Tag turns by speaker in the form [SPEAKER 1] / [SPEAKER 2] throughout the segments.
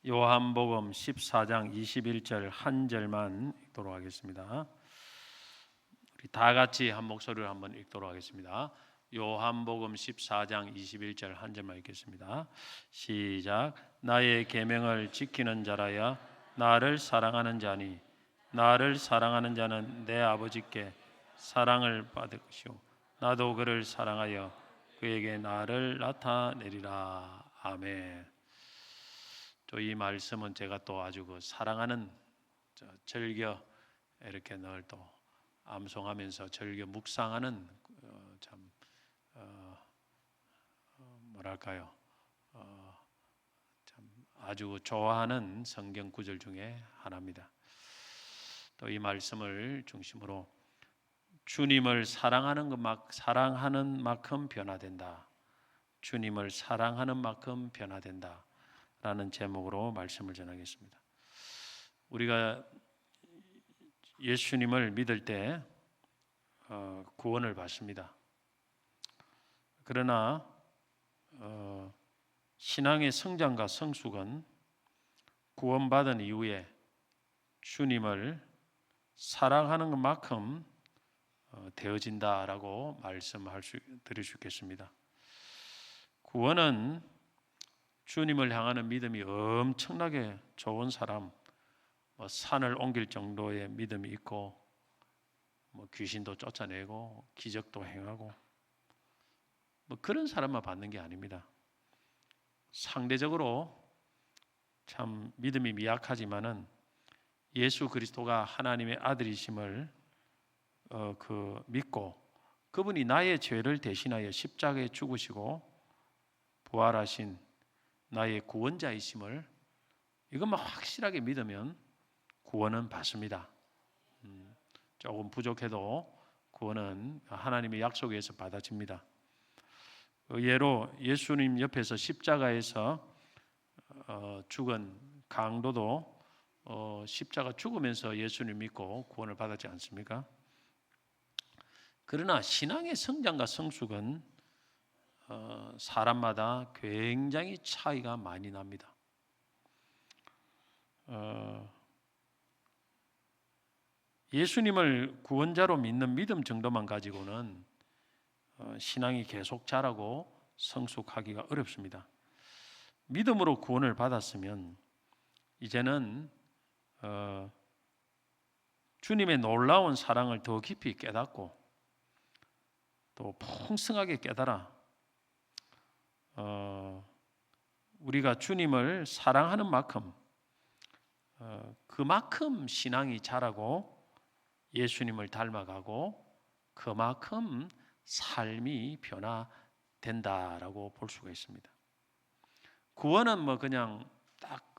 [SPEAKER 1] 요한복음 14장 21절 한 절만 읽도록 하겠습니다. 우리 다 같이 한 목소리로 한번 읽도록 하겠습니다. 요한복음 14장 21절 한 절만 읽겠습니다. 시작. 나의 계명을 지키는 자라야 나를 사랑하는 자니 나를 사랑하는 자는 내 아버지께 사랑을 받을 것이요 나도 그를 사랑하여 그에게 나를 나타내리라. 아멘. 또 이 말씀은 제가 또 아주 사랑하는 즐겨 이렇게 늘 또 암송하면서 즐겨 묵상하는 참 뭐랄까요, 참 아주 좋아하는 성경 구절 중에 하나입니다. 또 이 말씀을 중심으로 주님을 사랑하는 만큼 변화된다. 주님을 사랑하는 만큼 변화된다. 라는 제목으로 말씀을 전하겠습니다. 우리가 예수님을 믿을 때 구원을 받습니다. 그러나 신앙의 성장과 성숙은 구원받은 이후에 주님을 사랑하는 것만큼 되어진다라고 드릴 수 있겠습니다. 구원은 주님을 향하는 믿음이 엄청나게 좋은 사람, 산을 옮길 정도의 믿음이 있고, 귀신도 쫓아내고 기적도 행하고, 그런 사람만 받는 게 아닙니다. 상대적으로 참 믿음이 미약하지만은 예수 그리스도가 하나님의 아들이심을 믿고 그분이 나의 죄를 대신하여 십자가에 죽으시고 부활하신 나의 구원자이심을 이것만 확실하게 믿으면 구원은 받습니다. 조금 부족해도 구원은 하나님의 약속에 의해서 받아집니다. 예로 예수님 옆에서 십자가에서 죽은 강도도 십자가 죽으면서 예수님 믿고 구원을 받았지 않습니까? 그러나 신앙의 성장과 성숙은 사람마다 굉장히 차이가 많이 납니다. 예수님을 구원자로 믿는 믿음 정도만 가지고는 신앙이 계속 자라고 성숙하기가 어렵습니다. 믿음으로 구원을 받았으면 이제는 주님의 놀라운 사랑을 더 깊이 깨닫고 또 풍성하게 깨달아 우리가 주님을 사랑하는 만큼 그만큼 신앙이 자라고 예수님을 닮아가고 그만큼 삶이 변화된다라고 볼 수가 있습니다. 구원은 그냥 딱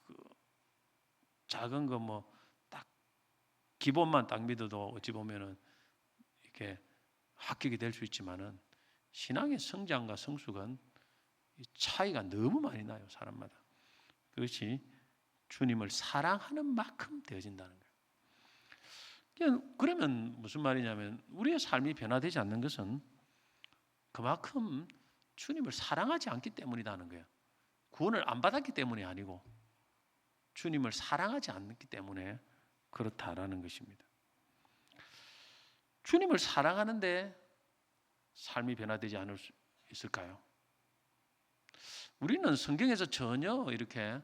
[SPEAKER 1] 작은 거 딱 기본만 딱 믿어도 어찌 보면은 이렇게 합격이 될 수 있지만은 신앙의 성장과 성숙은 차이가 너무 많이 나요, 사람마다. 그것이 주님을 사랑하는 만큼 되어진다는 거예요. 그러면 무슨 말이냐면 우리의 삶이 변화되지 않는 것은 그만큼 주님을 사랑하지 않기 때문이라는 거예요. 구원을 안 받았기 때문이 아니고 주님을 사랑하지 않기 때문에 그렇다라는 것입니다. 주님을 사랑하는데 삶이 변화되지 않을 수 있을까요? 우리는 성경에서 전혀 이렇게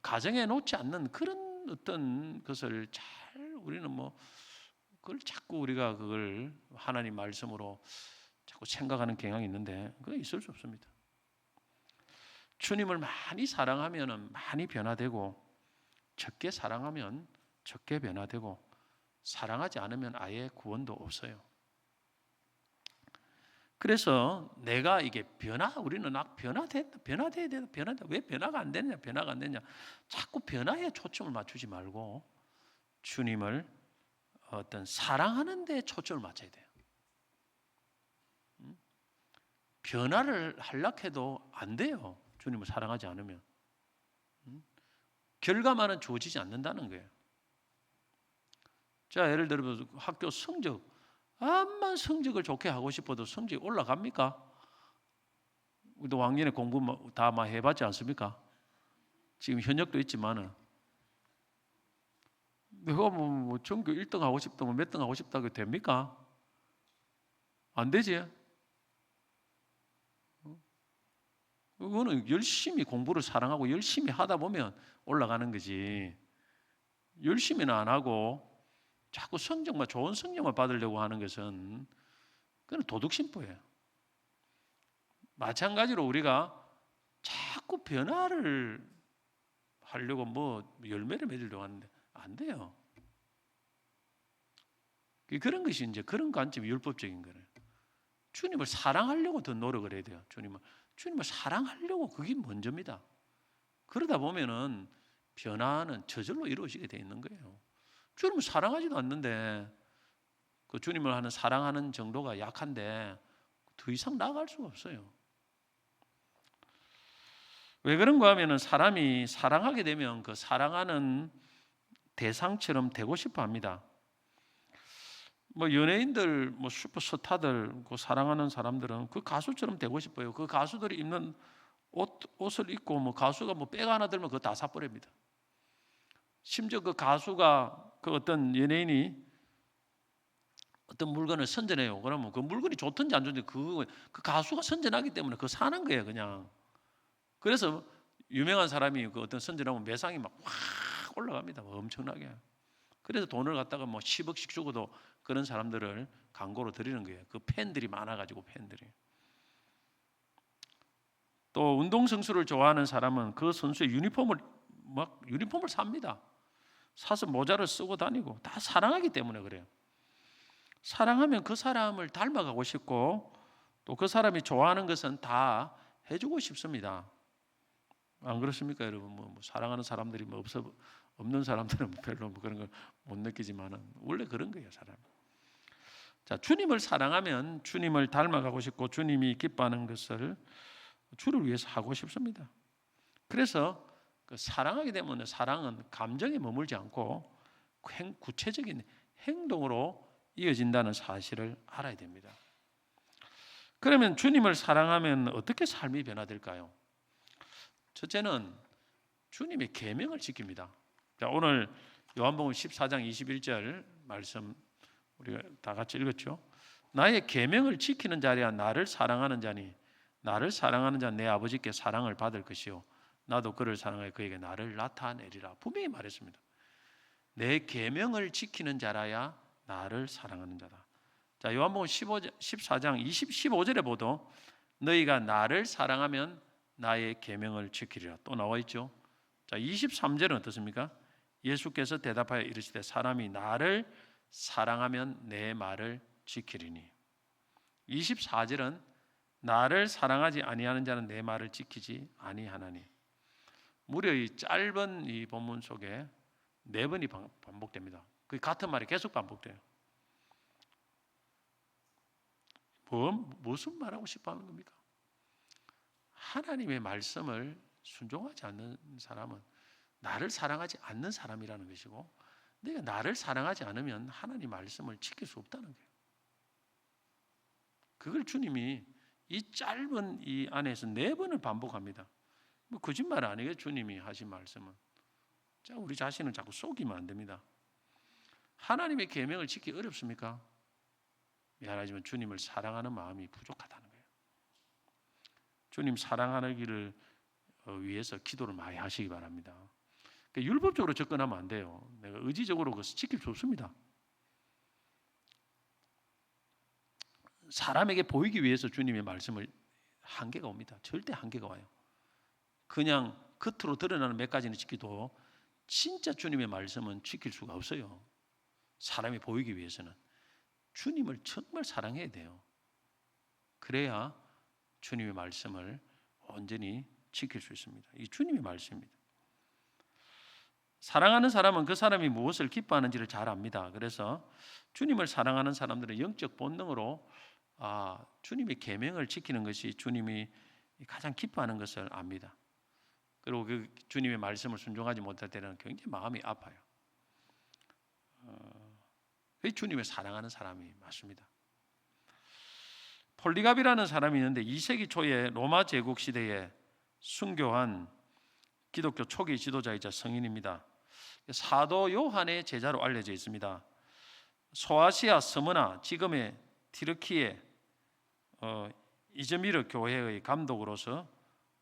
[SPEAKER 1] 가정해 놓지 않는 그런 어떤 것을 우리는 그걸 자꾸 우리가 그걸 하나님 말씀으로 자꾸 생각하는 경향이 있는데 그건 있을 수 없습니다. 주님을 많이 사랑하면 많이 변화되고 적게 사랑하면 적게 변화되고 사랑하지 않으면 아예 구원도 없어요. 그래서 내가 이게 우리는 변화돼야 된다. 왜 변화가 안 되느냐? 자꾸 변화에 초점을 맞추지 말고 주님을 어떤 사랑하는 데 초점을 맞춰야 돼요. 변화를 하려고 해도 안 돼요. 주님을 사랑하지 않으면. 결과만은 주어지지 않는다는 거예요. 자, 예를 들어서 학교 성적, 암만 성적을 좋게 하고 싶어도 성적이 올라갑니까? 우리도 왕년에 공부 다 해봤지 않습니까? 지금 현역도 있지만은 내가 뭐 전교 1등 하고 싶다, 뭐 몇 등 하고 싶다고 됩니까? 안 되지. 그거는 열심히 공부를 사랑하고 열심히 하다 보면 올라가는 거지. 열심히는 안 하고 자꾸 성적만 좋은 성적만 받으려고 하는 것은 그건 도둑심보예요. 마찬가지로 우리가 자꾸 변화를 하려고 뭐 열매를 맺으려고 하는데 안 돼요. 그런 것이 이제 그런 관점이 율법적인 거예요. 주님을 사랑하려고 더 노력을 해야 돼요. 주님을 사랑하려고 그게 먼저입니다. 그러다 보면은 변화는 저절로 이루어지게 돼 있는 거예요. 주님을 사랑하지도 않는데 그 주님을 하는 사랑하는 정도가 약한데 더 이상 나아갈 수가 없어요. 왜 그런가 하면은 사람이 사랑하게 되면 그 사랑하는 대상처럼 되고 싶어 합니다. 뭐 연예인들, 뭐 슈퍼스타들, 그 사랑하는 사람들은 그 가수처럼 되고 싶어요. 그 가수들이 입는 옷을 입고 뭐 가수가 뭐 백 하나 들면 그거 다 사버립니다. 심지어 그 가수가 그 어떤 연예인이 어떤 물건을 선전해요. 그러면 그 물건이 좋든지 안 좋든지 그 가수가 선전하기 때문에 그거 사는 거예요, 그냥. 그래서 유명한 사람이 그 어떤 선전하면 매상이 막 확 올라갑니다. 뭐 엄청나게. 그래서 돈을 갖다가 뭐 10억씩 주고도 그런 사람들을 광고로 드리는 거예요. 그 팬들이 많아가지고 팬들이. 또 운동 선수를 좋아하는 사람은 그 선수의 유니폼을 삽니다. 사서 모자를 쓰고 다니고 다 사랑하기 때문에 그래요. 사랑하면 그 사람을 닮아가고 싶고 또 그 사람이 좋아하는 것은 다 해주고 싶습니다. 안 그렇습니까, 여러분? 뭐 사랑하는 사람들이 뭐 없는 사람들은 별로 뭐 그런 걸 못 느끼지만은 원래 그런 거예요, 사람. 자, 주님을 사랑하면 주님을 닮아가고 싶고 주님이 기뻐하는 것을 주를 위해서 하고 싶습니다. 그래서 그 사랑하게 되면 사랑은 감정에 머물지 않고 구체적인 행동으로 이어진다는 사실을 알아야 됩니다. 그러면 주님을 사랑하면 어떻게 삶이 변화될까요? 첫째는 주님의 계명을 지킵니다. 자, 오늘 요한복음 14장 21절 말씀 우리가 다 같이 읽었죠. 나의 계명을 지키는 자리야 나를 사랑하는 자니 나를 사랑하는 자는 내 아버지께 사랑을 받을 것이요 나도 그를 사랑하여 그에게 나를 나타내리라. 분명히 말했습니다. 내 계명을 지키는 자라야 나를 사랑하는 자다. 자, 요한복음 14장 15절에 보도 너희가 나를 사랑하면 나의 계명을 지키리라. 또 나와 있죠. 자, 23절은 어떻습니까? 예수께서 대답하여 이르시되 사람이 나를 사랑하면 내 말을 지키리니. 24절은 나를 사랑하지 아니하는 자는 내 말을 지키지 아니하나니. 무려 이 짧은 이 본문 속에 4번이 반복됩니다. 그 같은 말이 계속 반복돼요. 무슨 말하고 싶어 하는 겁니까? 하나님의 말씀을 순종하지 않는 사람은 나를 사랑하지 않는 사람이라는 것이고 내가 나를 사랑하지 않으면 하나님 말씀을 지킬 수 없다는 거예요. 그걸 주님이 이 짧은 이 안에서 4번을 반복합니다. 뭐 거짓말 아니겠죠, 주님이 하신 말씀은. 자, 우리 자신을 자꾸 속이면 안 됩니다. 하나님의 계명을 지키기 어렵습니까? 미안하지만 주님을 사랑하는 마음이 부족하다는 거예요. 주님 사랑하는 길을 위해서 기도를 많이 하시기 바랍니다. 그러니까 율법적으로 접근하면 안 돼요. 내가 의지적으로 그것을 지킬 수 없습니다. 사람에게 보이기 위해서 주님의 말씀을 한계가 옵니다. 절대 한계가 와요. 그냥 겉으로 드러나는 몇 가지는 지키도 진짜 주님의 말씀은 지킬 수가 없어요. 사람이 보이기 위해서는 주님을 정말 사랑해야 돼요. 그래야 주님의 말씀을 온전히 지킬 수 있습니다. 이 주님의 말씀입니다. 사랑하는 사람은 그 사람이 무엇을 기뻐하는지를 잘 압니다. 그래서 주님을 사랑하는 사람들은 영적 본능으로 주님의 계명을 지키는 것이 주님이 가장 기뻐하는 것을 압니다. 그리고 그 주님의 말씀을 순종하지 못할 때는 굉장히 마음이 아파요. 주님을 사랑하는 사람이 맞습니다. 폴리갑이라는 사람이 있는데 2세기 초에 로마 제국 시대에 순교한 기독교 초기 지도자이자 성인입니다. 사도 요한의 제자로 알려져 있습니다. 소아시아 스무나 지금의 티르키예 이즈미르 교회의 감독으로서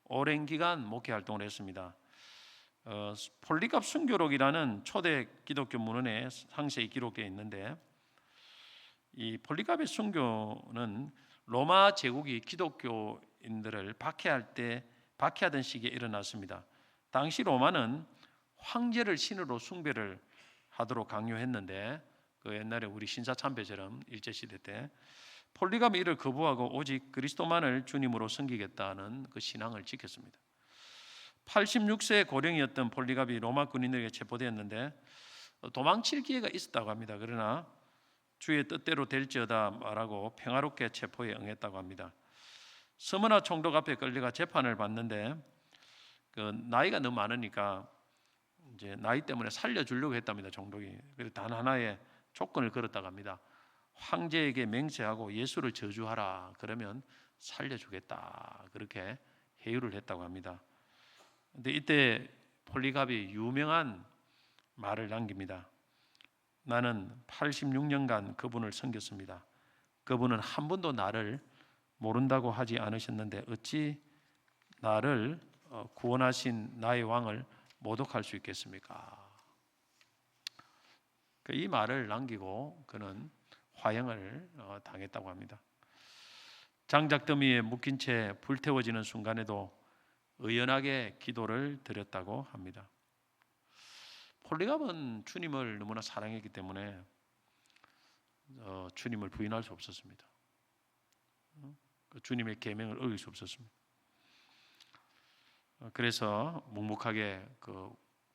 [SPEAKER 1] 오랜 기간 목회 활동을 했습니다. 폴리갑 순교록이라는 초대 기독교 문헌에 상세히 기록되어 있는데, 이 폴리갑의 순교는 로마 제국이 기독교인들을 박해하던 시기에 일어났습니다. 당시 로마는 황제를 신으로 숭배를 하도록 강요했는데, 그 옛날에 우리 신사참배처럼 일제시대 때 폴리갑이 이를 거부하고 오직 그리스도만을 주님으로 섬기겠다는 그 신앙을 지켰습니다. 86세 고령이었던 폴리갑이 로마 군인들에게 체포되었는데 도망칠 기회가 있었다고 합니다. 그러나 주의 뜻대로 될지어다 말하고 평화롭게 체포에 응했다고 합니다. 스무나 총독 앞에 끌려가 재판을 받는데 그 나이가 너무 많으니까 이제 나이 때문에 살려주려고 했답니다. 총독이. 그래서 단 하나의 조건을 걸었다고 합니다. 황제에게 맹세하고 예수를 저주하라. 그러면 살려주겠다. 그렇게 회유를 했다고 합니다. 근데 이때 폴리갑이 유명한 말을 남깁니다. 나는 86년간 그분을 섬겼습니다. 그분은 한 번도 나를 모른다고 하지 않으셨는데 어찌 나를 구원하신 나의 왕을 모독할 수 있겠습니까? 이 말을 남기고 그는 화형을 당했다고 합니다. 장작더미에 묶인 채 불태워지는 순간에도 의연하게 기도를 드렸다고 합니다. 폴리갑은 주님을 너무나 사랑했기 때문에 주님을 부인할 수 없었습니다. 주님의 계명을 어길 수 없었습니다. 그래서 묵묵하게 그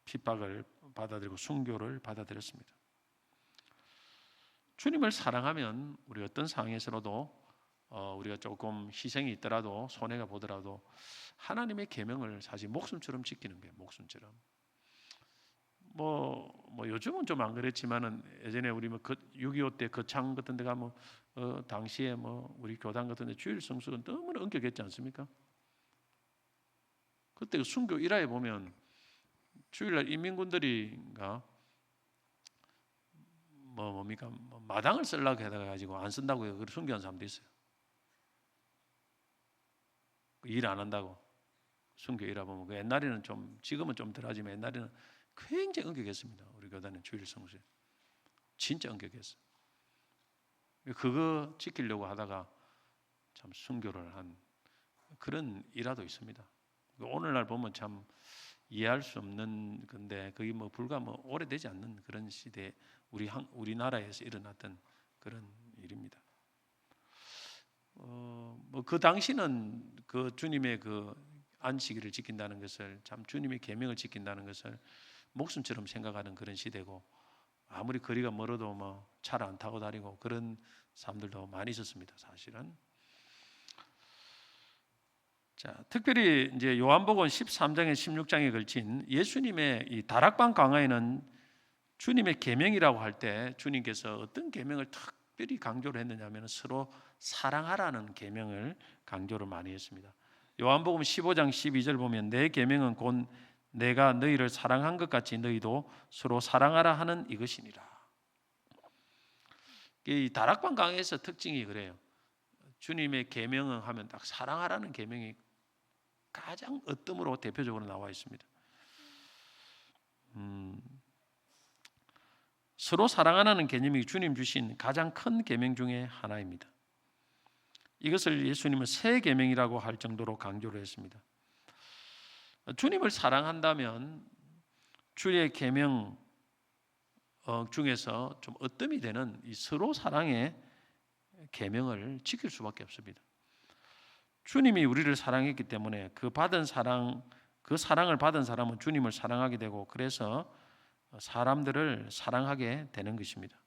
[SPEAKER 1] 핍박을 받아들이고 순교를 받아들였습니다. 주님을 사랑하면 우리 어떤 상황에서라도 우리가 조금 희생이 있더라도 손해가 보더라도 하나님의 계명을 사실 목숨처럼 지키는 거예요. 목숨처럼. 뭐 요즘은 좀 안 그랬지만은 예전에 우리 6.25 때 거창 같은 데 가면 당시에 우리 교단 같은 데 주일 성수가 너무나 엄격했지 않습니까? 그때 그 순교 일화에 보면 주일날 인민군들이가 뭡니까? 마당을 쓰려고 해가지고 안 쓴다고 해서 순교한 사람도 있어요. 일 안 한다고 순교 일하 보면 그 옛날에는 좀 지금은 좀 덜하지만 옛날에는 굉장히 엄격했습니다. 우리 교단은 주일 성수에 진짜 엄격했어요. 그거 지키려고 하다가 참 순교를 한 그런 일화도 있습니다. 오늘날 보면 참 이해할 수 없는 건데 그게 불과 오래되지 않는 그런 시대에 우리나라에서 일어났던 그런 일입니다. 그 당시는 그 주님의 그 안식일을 지킨다는 것을 참 주님의 계명을 지킨다는 것을 목숨처럼 생각하는 그런 시대고 아무리 거리가 멀어도 차를 안 타고 다니고 그런 사람들도 많이 있었습니다. 사실은. 자, 특별히 이제 요한복음 13장에 16장에 걸친 예수님의 이 다락방 강화에는 주님의 계명이라고 할 때 주님께서 어떤 계명을 특별히 강조를 했느냐면 서로 사랑하라는 계명을 강조를 많이 했습니다. 요한복음 15장 12절 보면 내 계명은 곧 내가 너희를 사랑한 것 같이 너희도 서로 사랑하라 하는 이것이니라. 이 다락방 강해에서 특징이 그래요. 주님의 계명을 하면 딱 사랑하라는 계명이 가장 어뜸으로 대표적으로 나와 있습니다. 서로 사랑하라는 개념이 주님 주신 가장 큰 계명 중에 하나입니다. 이것을 예수님은 새 계명이라고 할 정도로 강조를 했습니다. 주님을 사랑한다면 주의 계명 중에서 좀 어뜸이 되는 이 서로 사랑의 계명을 지킬 수밖에 없습니다. 주님이 우리를 사랑했기 때문에 그 사랑을 받은 사람은 주님을 사랑하게 되고 그래서 사람들을 사랑하게 되는 것입니다.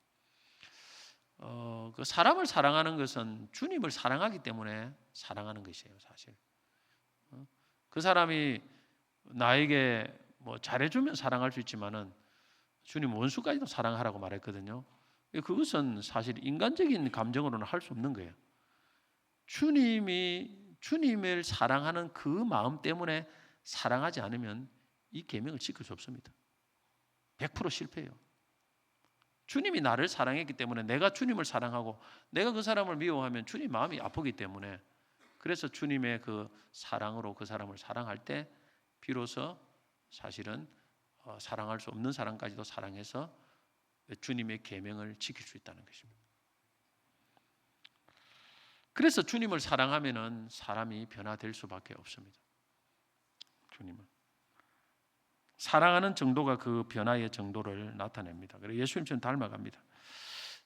[SPEAKER 1] 그 사람을 사랑하는 것은 주님을 사랑하기 때문에 사랑하는 것이에요, 사실. 그 사람이 나에게 잘해주면 사랑할 수 있지만은 주님 원수까지도 사랑하라고 말했거든요. 그것은 사실 인간적인 감정으로는 할 수 없는 거예요. 주님을 사랑하는 그 마음 때문에 사랑하지 않으면 이 계명을 지킬 수 없습니다. 100% 실패해요. 주님이 나를 사랑했기 때문에 내가 주님을 사랑하고 내가 그 사람을 미워하면 주님 마음이 아프기 때문에, 그래서 주님의 그 사랑으로 그 사람을 사랑할 때 비로소 사실은 사랑할 수 없는 사람까지도 사랑해서 주님의 계명을 지킬 수 있다는 것입니다. 그래서 주님을 사랑하면은 사람이 변화될 수밖에 없습니다. 주님을 사랑하는 정도가 그 변화의 정도를 나타냅니다. 그래서 예수님처럼 닮아갑니다.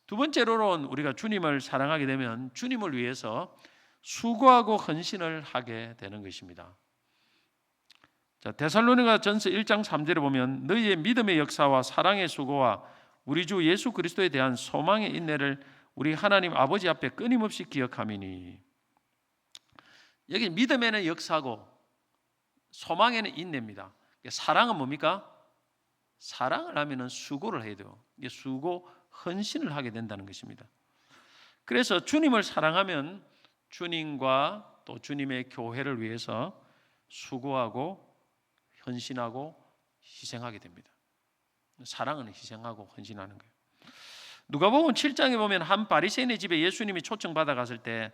[SPEAKER 1] 두 번째로는 우리가 주님을 사랑하게 되면 주님을 위해서 수고하고 헌신을 하게 되는 것입니다. 자, 데살로니가전서 1장 3절에 보면 너희의 믿음의 역사와 사랑의 수고와 우리 주 예수 그리스도에 대한 소망의 인내를 우리 하나님 아버지 앞에 끊임없이 기억함이니. 여기 믿음에는 역사고 소망에는 인내입니다. 사랑은 뭡니까? 사랑을 하면은 수고를 해야 돼요. 수고, 헌신을 하게 된다는 것입니다. 그래서 주님을 사랑하면 주님과 또 주님의 교회를 위해서 수고하고 헌신하고 희생하게 됩니다. 사랑은 희생하고 헌신하는 거예요. 누가복음 7장에 보면 한 바리새인의 집에 예수님이 초청받아 갔을 때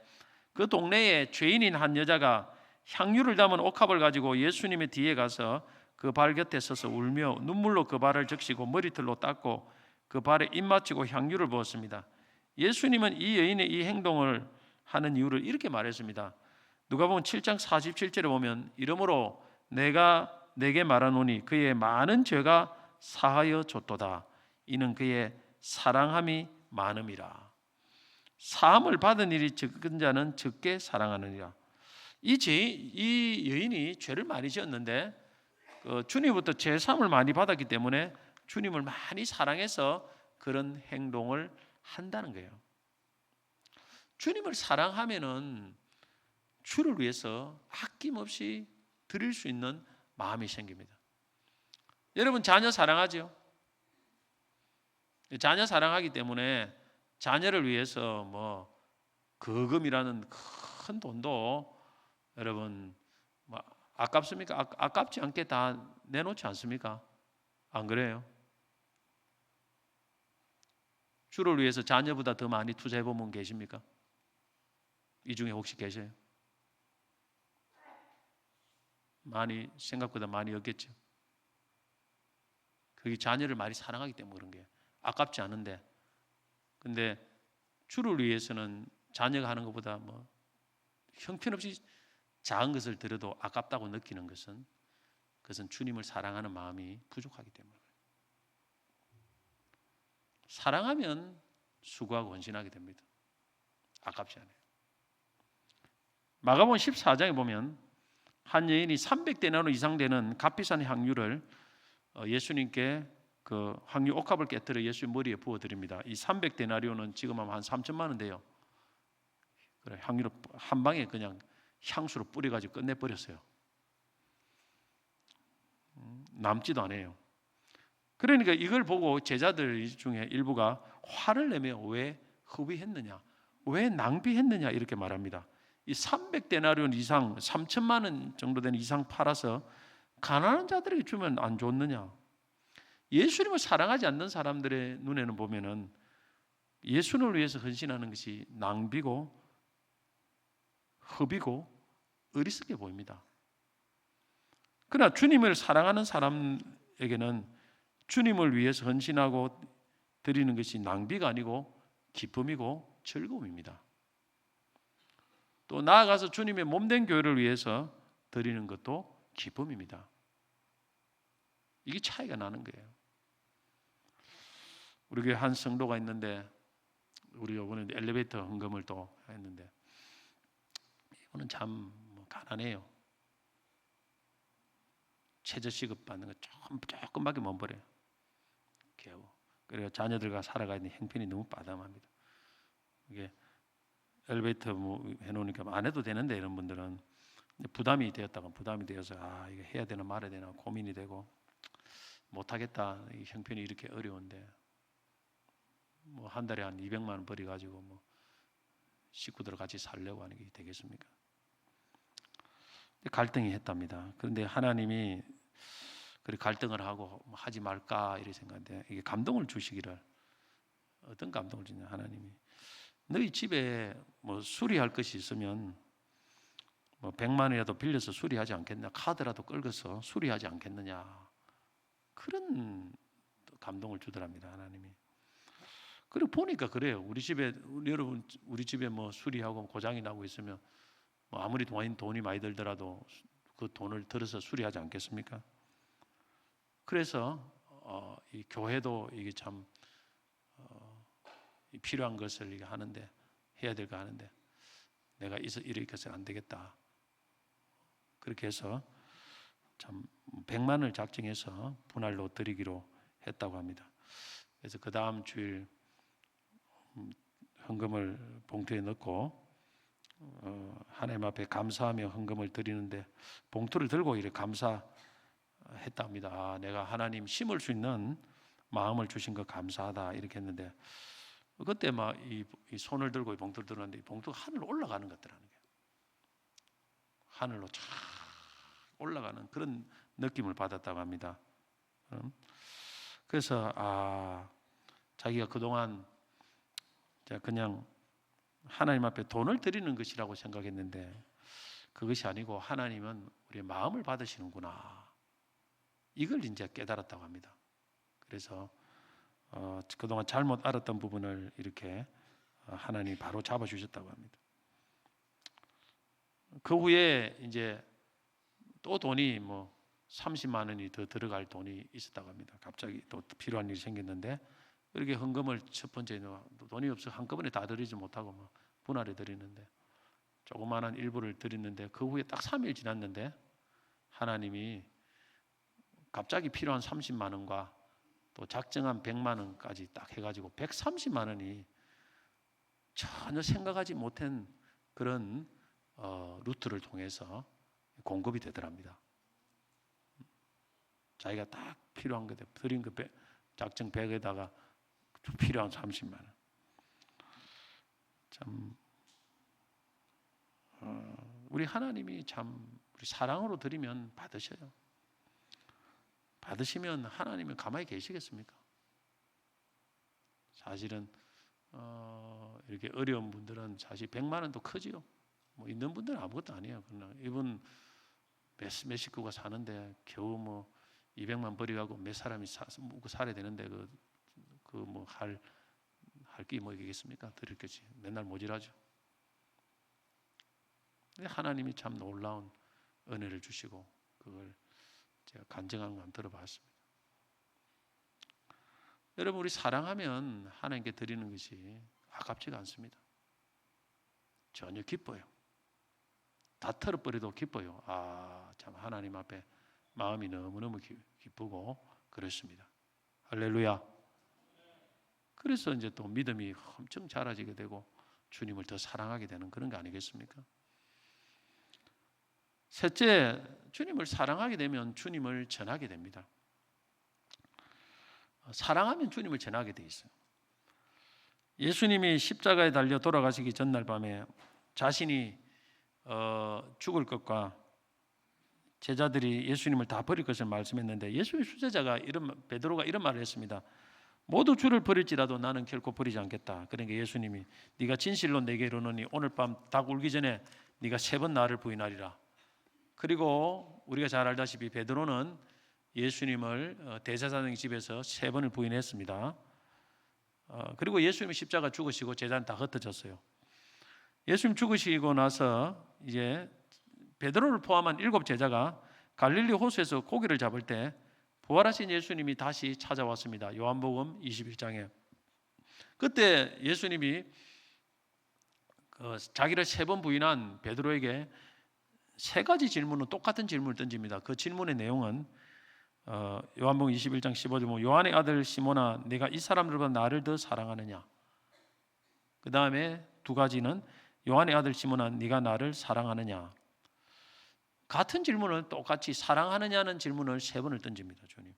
[SPEAKER 1] 그 동네에 죄인인 한 여자가 향유를 담은 옥합을 가지고 예수님의 뒤에 가서 그 발 곁에 서서 울며 눈물로 그 발을 적시고 머리털로 닦고 그 발에 입 맞추고 향유를 부었습니다. 예수님은 이 여인의 이 행동을 하는 이유를 이렇게 말했습니다. 누가복음 7장 47절에 보면 이러므로 내가 내게 말하노니 그의 많은 죄가 사하여 줬도다. 이는 그의 사랑함이 많음이라. 사함을 받은 일이 적은 자는 적게 사랑하느니라. 이 여인이 죄를 많이 지었는데 주님부터 죄 사함을 많이 받았기 때문에 주님을 많이 사랑해서 그런 행동을 한다는 거예요. 주님을 사랑하면은 주를 위해서 아낌없이 드릴 수 있는 마음이 생깁니다. 여러분 자녀 사랑하죠? 자녀 사랑하기 때문에 자녀를 위해서 뭐 거금이라는 큰 돈도 여러분 뭐 아깝습니까? 아깝지 않게 다 내놓지 않습니까? 안 그래요? 주를 위해서 자녀보다 더 많이 투자해 보면 계십니까? 이 중에 혹시 계세요? 많이 생각보다 많이 없겠죠. 그게 자녀를 많이 사랑하기 때문에 그런 거예요. 아깝지 않은데, 근데 주를 위해서는 자녀가 하는 것보다 뭐 형편없이 작은 것을 드려도 아깝다고 느끼는 그것은 주님을 사랑하는 마음이 부족하기 때문에 그래요. 사랑하면 수고하고 헌신하게 됩니다. 아깝지 않아요. 마가복음 14장에 보면 한 여인이 300데나리온 이상 되는 값비싼 향유를 예수님께 그 향유 옥합을 깨뜨려 예수님 머리에 부어드립니다. 이 300데나리온은 지금 하면 한 3천만 원 돼요. 그래, 향유를 한 방에 그냥 향수로 뿌려가지고 끝내버렸어요. 남지도 않아요. 그러니까 이걸 보고 제자들 중에 일부가 화를 내며 왜 허비했느냐, 왜 낭비했느냐 이렇게 말합니다. 이 300데나리온 이상 3천만 원 정도 되는 이상 팔아서 가난한 자들에게 주면 안 좋느냐. 예수님을 사랑하지 않는 사람들의 눈에는 보면은 예수님을 위해서 헌신하는 것이 낭비고 허비고 어리석게 보입니다. 그러나 주님을 사랑하는 사람에게는 주님을 위해서 헌신하고 드리는 것이 낭비가 아니고 기쁨이고 즐거움입니다. 또 나아가서 주님의 몸된 교회를 위해서 드리는 것도 기쁨입니다. 이게 차이가 나는 거예요. 우리 교회 한 성도가 있는데 우리 이번에 엘리베이터 헌금을 또 했는데 이거는 참 가난해요. 최저시급 받는 거 조금밖에 못 벌어요. 겨우. 그리고 자녀들과 살아가는 형편이 너무 바담합니다. 이게 엘리베이터 해놓으니까 안 해도 되는데 이런 분들은 부담이 되었다가 부담이 되어서 이거 해야 되나 말아야 되나 고민이 되고 못하겠다. 이 형편이 이렇게 어려운데 뭐 한 달에 한 200만 원 벌이 가지고 뭐 식구들 같이 살려고 하는 게 되겠습니까? 갈등이 했답니다. 그런데 하나님이 그리고 갈등을 하고 뭐 하지 말까 이렇게 생각하는데, 이게 감동을 주시기를. 어떤 감동을 주냐, 하나님이 너희 집에 뭐 수리할 것이 있으면 뭐 100만 원이라도 빌려서 수리하지 않겠냐, 카드라도 끌고서 수리하지 않겠느냐, 그런 감동을 주더랍니다, 하나님이. 그리고 보니까 그래요. 여러분 우리 집에 뭐 수리하고 고장이 나고 있으면 뭐 아무리 돈이 많이 들더라도 그 돈을 들어서 수리하지 않겠습니까? 그래서 이 교회도 이게 참 필요한 것을 이게 하는데, 해야 될 거 하는데 내가 이렇게 해서는 안 되겠다. 그렇게 해서 참 100만 원을 작정해서 분할로 드리기로 했다고 합니다. 그래서 그 다음 주일 헌금을 봉투에 넣고 하나님 앞에 감사하며 헌금을 드리는데, 봉투를 들고 이렇게 감사했답니다. 아, 내가 하나님 심을 수 있는 마음을 주신 거 감사하다 이렇게 했는데, 그때 막 이 손을 들고 이 봉투를 들었는데, 이 봉투가 하늘로 올라가는 것 같더라는 거예요. 하늘로 쫙 올라가는 그런 느낌을 받았다고 합니다. 그래서 자기가 그동안 그냥 하나님 앞에 돈을 드리는 것이라고 생각했는데, 그것이 아니고 하나님은 우리의 마음을 받으시는구나, 이걸 이제 깨달았다고 합니다. 그래서 그동안 잘못 알았던 부분을 이렇게 하나님이 바로 잡아주셨다고 합니다. 그 후에 이제 또 돈이 뭐 30만 원이 더 들어갈 돈이 있었다고 합니다. 갑자기 또 필요한 일이 생겼는데, 이렇게 헌금을 첫 번째 돈이 없어 한꺼번에 다 드리지 못하고 뭐 분할해 드리는데, 조그마한 일부를 드렸는데, 그 후에 딱 3일 지났는데 하나님이 갑자기 필요한 30만 원과 또 작정한 100만 원까지 딱 해가지고 130만 원이 전혀 생각하지 못한 그런 루트를 통해서 공급이 되더랍니다. 자기가 딱 필요한 거 드린 그 작정 100에다가 필요한 30만 원. 참 우리 하나님이 참 우리 사랑으로 드리면 받으셔요. 받으시면 하나님은 가만히 계시겠습니까? 사실은 이렇게 어려운 분들은 사실 100만 원도 크지요. 뭐 있는 분들은 아무것도 아니에요. 그러나 이분 몇 식구가 사는데 겨우 뭐 200만 버리고 몇 사람이 먹고 살아야 되는데 그 뭐 할 게 뭐 있겠습니까? 드릴 것이 맨날 모질하죠. 하나님이 참 놀라운 은혜를 주시고, 그걸 제가 간증한 거 한번 들어봤습니다. 여러분, 우리 사랑하면 하나님께 드리는 것이 아깝지가 않습니다. 전혀 기뻐요. 다 털어버려도 기뻐요. 참 하나님 앞에 마음이 너무너무 기쁘고 그렇습니다. 할렐루야. 그래서 이제 또 믿음이 엄청 자라지게 되고 주님을 더 사랑하게 되는 그런 거 아니겠습니까? 셋째, 주님을 사랑하게 되면 주님을 전하게 됩니다. 사랑하면 주님을 전하게 돼 있어요. 예수님이 십자가에 달려 돌아가시기 전날 밤에 자신이 죽을 것과 제자들이 예수님을 다 버릴 것을 말씀했는데, 예수의 수제자가 베드로가 이런 말을 했습니다. 모두 주를 버릴지라도 나는 결코 버리지 않겠다. 그러니까 예수님이 네가 진실로 내게 이르노니 오늘 밤 닭 울기 전에 네가 3번 나를 부인하리라. 그리고 우리가 잘 알다시피 베드로는 예수님을 대제사장 집에서 3번을 부인했습니다. 그리고 예수님이 십자가 죽으시고 제자는 다 흩어졌어요. 예수님 죽으시고 나서 이제 베드로를 포함한 7 제자가 갈릴리 호수에서 고기를 잡을 때 부활하신 예수님이 다시 찾아왔습니다. 요한복음 21장에. 그때 예수님이 자기를 3번 부인한 베드로에게 3가지 질문은 똑같은 질문을 던집니다. 그 질문의 내용은 요한복음 21장 15절 보면 요한의 아들 시몬아 네가 이 사람들보다 나를 더 사랑하느냐. 그 다음에 2가지는 요한의 아들 시몬아 네가 나를 사랑하느냐. 같은 질문을 똑같이 사랑하느냐는 질문을 3번을 던집니다. 주님.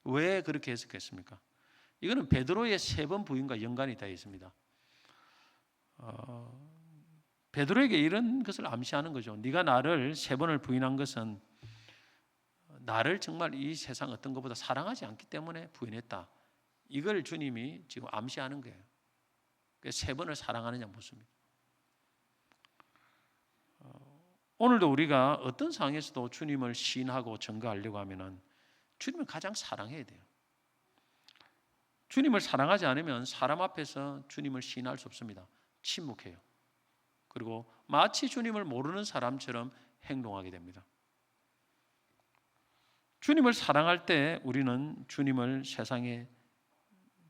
[SPEAKER 1] 왜 그렇게 해석했습니까? 이거는 베드로의 3번 부인과 연관이 되어 있습니다. 베드로에게 이런 것을 암시하는 거죠. 네가 나를 3번을 부인한 것은 나를 정말 이 세상 어떤 것보다 사랑하지 않기 때문에 부인했다. 이걸 주님이 지금 암시하는 거예요. 그래서 3번을 사랑하느냐 묻습니다. 오늘도 우리가 어떤 상황에서도 주님을 시인하고 증거하려고 하면은 주님을 가장 사랑해야 돼요. 주님을 사랑하지 않으면 사람 앞에서 주님을 시인할 수 없습니다. 침묵해요. 그리고 마치 주님을 모르는 사람처럼 행동하게 됩니다. 주님을 사랑할 때 우리는 주님을 세상에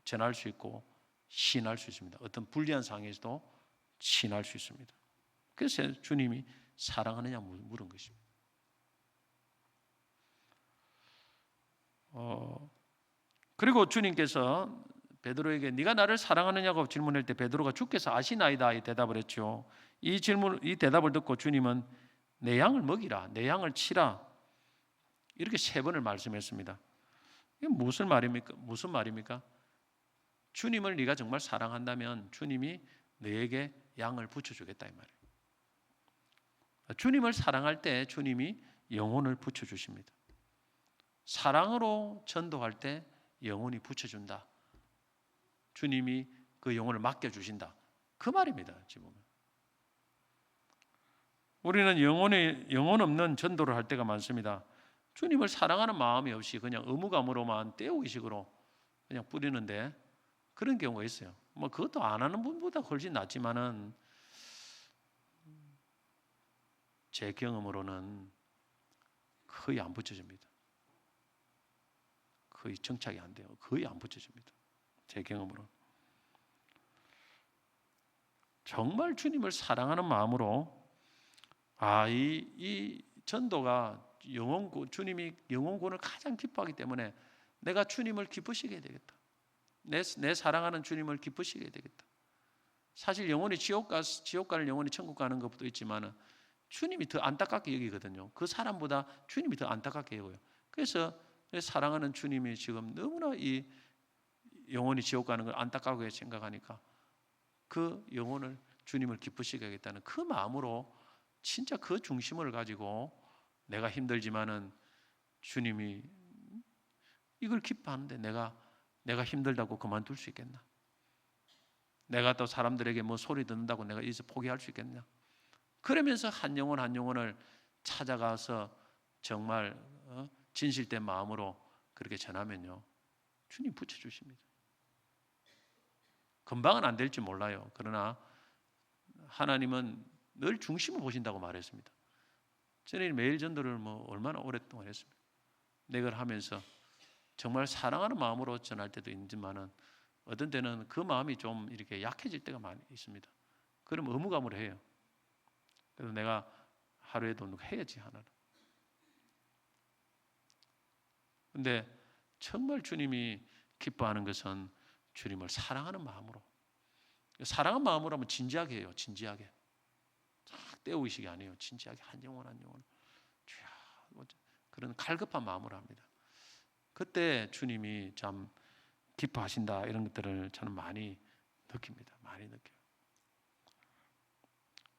[SPEAKER 1] 전할 수 있고 시인할 수 있습니다. 어떤 불리한 상황에서도 시인할 수 있습니다. 그래서 주님이 사랑하느냐 물은 것입니다. 그리고 주님께서 베드로에게 네가 나를 사랑하느냐고 질문할 때 베드로가 주께서 아시나이다 이 대답을 했죠. 이 대답을 듣고 주님은 내 양을 먹이라, 내 양을 치라 이렇게 3번을 말씀했습니다. 이게 무슨 말입니까? 주님을 네가 정말 사랑한다면 주님이 너에게 양을 붙여주겠다 이 말이에요. 주님을 사랑할 때 주님이 영혼을 붙여주십니다. 사랑으로 전도할 때 영혼이 붙여준다. 주님이 그 영혼을 맡겨주신다. 그 말입니다. 지금 우리는 영혼 없는 전도를 할 때가 많습니다. 주님을 사랑하는 마음이 없이 그냥 의무감으로만 때우기식으로 그냥 뿌리는데 그런 경우가 있어요. 뭐 그것도 안 하는 분보다 훨씬 낫지만은 제 경험으로는 거의 안 붙여집니다. 거의 정착이 안 돼요. 거의 안 붙여집니다. 제 경험으로. 정말 주님을 사랑하는 마음으로 이 전도가 주님이 영혼구원을 가장 기뻐하기 때문에 내가 주님을 기쁘시게 해야 되겠다. 내 사랑하는 주님을 기쁘시게 해야 되겠다. 사실 영혼이 지옥 가는 영혼이 천국 가는 것도 있지만 주님이 더 안타깝게 여기거든요. 그 사람보다 주님이 더 안타깝게 여겨요. 그래서 사랑하는 주님이 지금 너무나 이 영혼이 지옥 가는 걸 안타깝게 생각하니까 그 영혼을 주님을 기쁘시게 하겠다는 그 마음으로 진짜 그 중심을 가지고 내가 힘들지만은 주님이 이걸 기뻐하는데 내가 힘들다고 그만둘 수 있겠나? 내가 또 사람들에게 뭐 소리 듣는다고 내가 이제 포기할 수 있겠냐? 그러면서 한 영혼을 찾아가서 정말 진실된 마음으로 그렇게 전하면요 주님 붙여주십니다. 금방은 안 될지 몰라요. 그러나 하나님은 늘 중심을 보신다고 말했습니다. 저는 매일 전도를 얼마나 오랫동안 했습니다. 내가 하면서 정말 사랑하는 마음으로 전할 때도 있지만은 어떤 때는 그 마음이 좀 이렇게 약해질 때가 많이 있습니다. 그럼 의무감으로 해요. 그래서 내가 하루에도 해야지 하나는. 근데 정말 주님이 기뻐하는 것은 주님을 사랑하는 마음으로. 사랑하는 마음으로 하면 진지하게 해요. 진지하게. 쫙 때우기식이 아니에요. 진지하게 한 영혼 그런 갈급한 마음으로 합니다. 그때 주님이 참 기뻐하신다 이런 것들을 저는 많이 느낍니다. 많이 느껴요.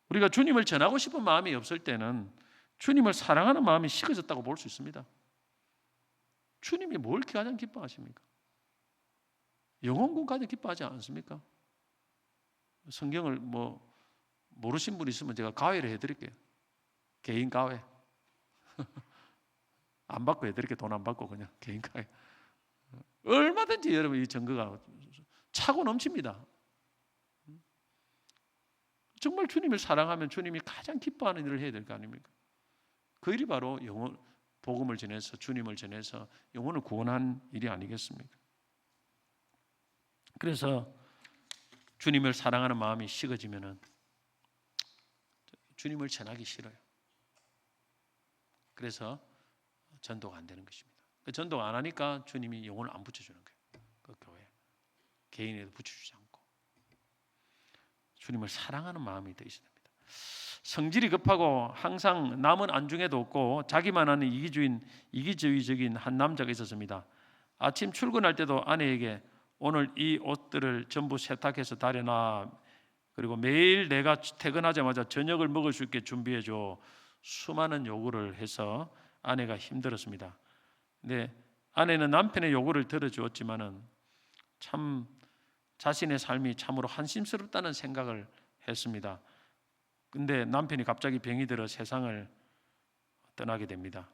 [SPEAKER 1] 우리가 주님을 전하고 싶은 마음이 없을 때는 주님을 사랑하는 마음이 식어졌다고 볼 수 있습니다. 주님이 뭘 가장 기뻐하십니까? 영혼군 가장 기뻐하지 않습니까? 성경을 모르신 분 있으면 제가 가회를 해드릴게요. 개인 가회. 안 받고 해드릴게요. 돈 안 받고 그냥 개인 가회. 얼마든지 여러분 이 증거가 차고 넘칩니다. 정말 주님을 사랑하면 주님이 가장 기뻐하는 일을 해야 될 거 아닙니까? 그 일이 바로 복음을 전해서 주님을 전해서 영혼을 구원한 일이 아니겠습니까? 그래서 주님을 사랑하는 마음이 식어지면은 주님을 전하기 싫어요. 그래서 전도가 안 되는 것입니다. 전도가 안 하니까 주님이 영혼을 안 붙여주는 거예요. 그 교회 개인에도 붙여주지 않고 주님을 사랑하는 마음이 더 있어야 됩니다. 성질이 급하고 항상 남은 안중에도 없고 자기만 하는 이기주의적인 한 남자가 있었습니다. 아침 출근할 때도 아내에게 오늘 이 옷들을 전부 세탁해서 다려놔. 그리고 매일 내가 퇴근하자마자 저녁을 먹을 수 있게 준비해줘. 수많은 요구를 해서 아내가 힘들었습니다. 근데 아내는 남편의 요구를 들어주었지만은 참 자신의 삶이 참으로 한심스럽다는 생각을 했습니다. 근데 남편이 갑자기 병이 들어 세상을 떠나게 됩니다.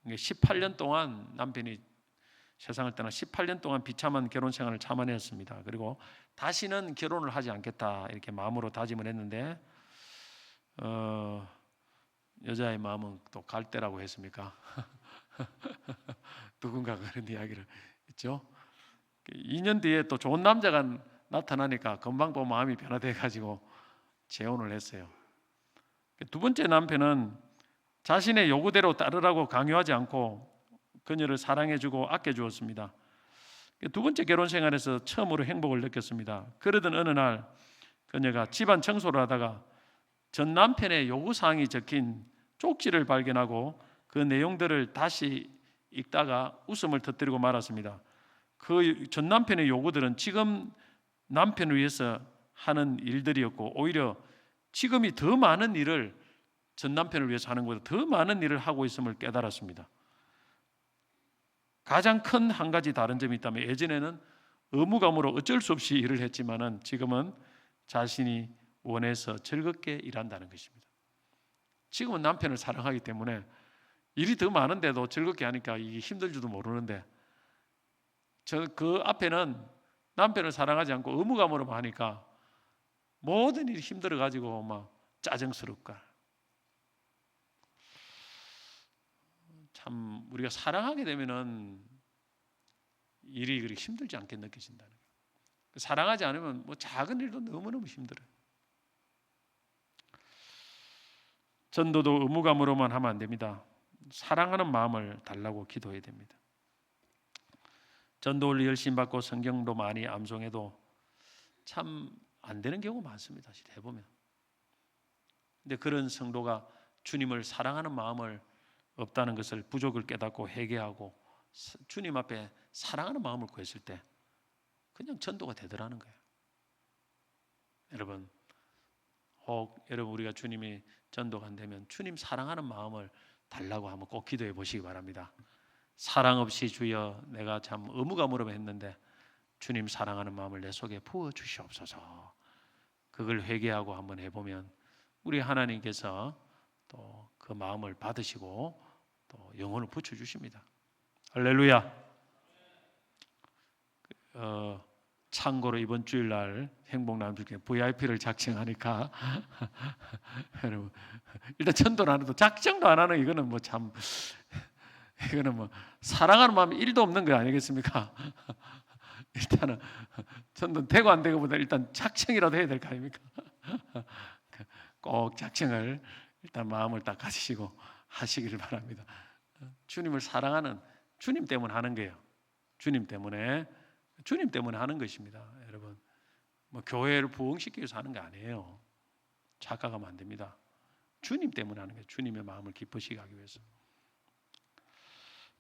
[SPEAKER 1] 18년 동안 남편이 세상을 떠나 18년 동안 비참한 결혼 생활을 참아냈습니다. 그리고 다시는 결혼을 하지 않겠다 이렇게 마음으로 다짐을 했는데 여자의 마음은 또 갈대라고 했습니까? 누군가 그런 이야기를 했죠. 2년 뒤에 또 좋은 남자가 나타나니까 금방 또 마음이 변화돼 가지고 재혼을 했어요. 두 번째 남편은 자신의 요구대로 따르라고 강요하지 않고 그녀를 사랑해주고 아껴주었습니다. 두 번째 결혼 생활에서 처음으로 행복을 느꼈습니다. 그러던 어느 날 그녀가 집안 청소를 하다가 전 남편의 요구사항이 적힌 쪽지를 발견하고 그 내용들을 다시 읽다가 웃음을 터뜨리고 말았습니다. 그 전 남편의 요구들은 지금 남편을 위해서 하는 일들이었고 오히려 지금이 더 많은 일을 전 남편을 위해서 하는 것보다 더 많은 일을 하고 있음을 깨달았습니다. 가장 큰 한 가지 다른 점이 있다면 예전에는 의무감으로 어쩔 수 없이 일을 했지만은 지금은 자신이 원해서 즐겁게 일한다는 것입니다. 지금은 남편을 사랑하기 때문에 일이 더 많은데도 즐겁게 하니까 이게 힘들 줄도 모르는데 그 앞에는 남편을 사랑하지 않고 의무감으로만 하니까 모든 일이 힘들어 가지고 막 짜증스럽고 참 우리가 사랑하게 되면은 일이 그렇게 힘들지 않게 느껴진다는 거예요. 사랑하지 않으면 뭐 작은 일도 너무너무 힘들어요. 전도도 의무감으로만 하면 안 됩니다. 사랑하는 마음을 달라고 기도해야 됩니다. 전도를 열심히 받고 성경도 많이 암송해도 참 안 되는 경우가 많습니다. 사실 해보면. 근데 그런 성도가 주님을 사랑하는 마음을 없다는 것을 부족을 깨닫고 회개하고 주님 앞에 사랑하는 마음을 구했을 때 그냥 전도가 되더라는 거예요. 여러분, 혹 여러분 우리가 주님이 전도가 안 되면 주님 사랑하는 마음을 달라고 한번 꼭 기도해 보시기 바랍니다. 사랑 없이 주여 내가 참 의무감으로만 했는데 주님 사랑하는 마음을 내 속에 부어 주시옵소서. 그걸 회개하고 한번 해보면 우리 하나님께서 또 그 마음을 받으시고 또 영혼을 붙여주십니다. 할렐루야. 참고로 이번 주일날 행복남주교회 VIP를 작정하니까 여러분 일단 전도를 안 해도 작정도 안 하는 이거는 뭐 참 이거는 뭐 사랑하는 마음이 1도 없는 거 아니겠습니까? 일단은 전도 되고 안 되고보다 일단 작정이라도 해야 될 거 아닙니까? 꼭 작정을 일단 마음을 딱 가지시고 하시기를 바랍니다. 주님을 사랑하는 주님 때문에 하는 거예요. 주님 때문에 하는 것입니다. 여러분 뭐 교회를 부흥시키기 위해서 하는 게 아니에요. 착각하면 안 됩니다. 주님 때문에 하는 거예요. 주님의 마음을 기쁘시게 하기 위해서.